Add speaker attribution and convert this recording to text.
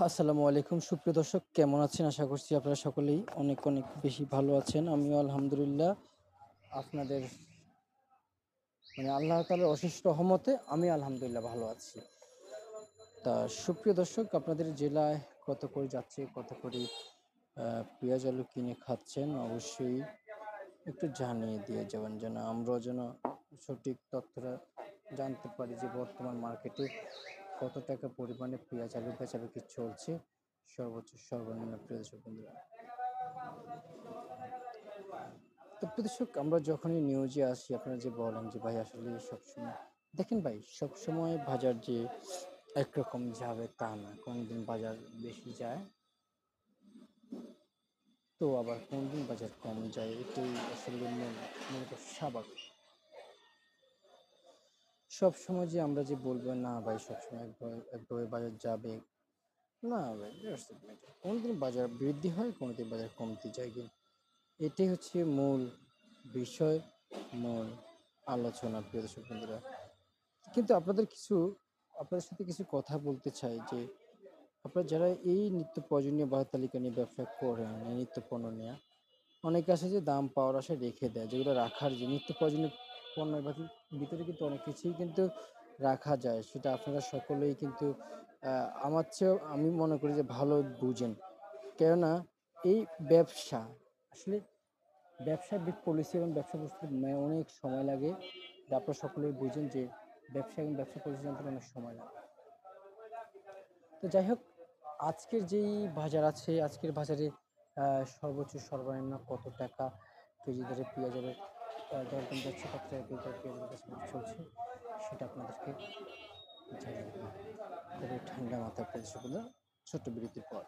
Speaker 1: আসসালামু আলাইকুম সুপ্রিয় দর্শক, কেমন আছেন? আশা করছি আপনারা সকলেই অনেক অনেক বেশি ভালো আছেন। আমিও আলহামদুলিল্লাহ আপনাদের আল্লাহ তাআলার অশেষ রহমতে আমি আলহামদুলিল্লাহ ভালো আছি। তা সুপ্রিয় দর্শক, আপনাদের জেলায় কত করে যাচ্ছে, কত করে পেঁয়াজ আলু কিনে খাচ্ছেন অবশ্যই একটু জানিয়ে দিয়ে যাবেন, যেন আমরাও সঠিক তথ্যটা জানতে পারি যে বর্তমান মার্কেটে কত টাকা পরিমাণে পেঁয়াজ আলু বেচাবেচি চলছে, সর্বোচ্চ সর্বনিম্ন। প্রিয় দর্শক বন্ধুরা, তো প্রিয় দর্শক, আমরা যখনই নিউজে আসি আপনারা যে বলেন যে ভাই আসলে সবসময় দেখেন ভাই, সবসময় বাজার যে একরকম যাবে তা না, কোনদিন বাজার বেশি যায় তো আবার কোনদিন বাজার কম যায়, এটাই আসলে মূলত স্বাভাবিক। সবসময় যে আমরা যে বলবো না ভাই সবসময় একভাবে বাজার যাবে, না ভাই, কোনোদিন বাজার বৃদ্ধি হয়, কোনোদিন বাজার কমতে যায়, কিন্তু এটাই হচ্ছে মূল বিষয়, মূল আলোচনা। প্রিয় দর্শক বন্ধুরা, কিন্তু আপনাদের সাথে কিছু কথা বলতে চাই যে আপনারা যারা এই নিত্য প্রয়োজনীয় বাজার তালিকা নিয়ে ব্যবসা করেন, এই নিত্য পণ্য নিয়ে অনেকে আছে যে দাম পাওয়ার আশায় রেখে দেয়, যেগুলো রাখার যে নিত্য প্রয়োজনীয় পণ্যের ভিতরে কিন্তু অনেক কিছুই কিন্তু রাখা যায়, সেটা আপনারা সকলেই কিন্তু আমার চেয়েও আমি মনে করি যে ভালো বুঝেন। কেননা এই ব্যবসা আসলে ব্যবসায়িক পলিসি এবং ব্যবসা প্রস্তুতি অনেক সময় লাগে, যা আপনারা সকলেই বুঝেন যে ব্যবসা এবং ব্যবসা পলিসি জানতে অনেক সময় লাগে। তো যাই হোক, আজকের যেই বাজার আছে, আজকের বাজারে সর্বোচ্চ সর্বনিম্ন কত টাকা কেজি দরে পেঁয়াজের দরদাম যাচ্ছে, কত টাকা কেজি দরে পেঁয়াজের বেচাকেনা চলছে, সেটা আপনাদেরকে জানিয়ে দেবো খুবই ঠান্ডা মাথায়, পরিষেবা ছোট্ট বিরতির পর।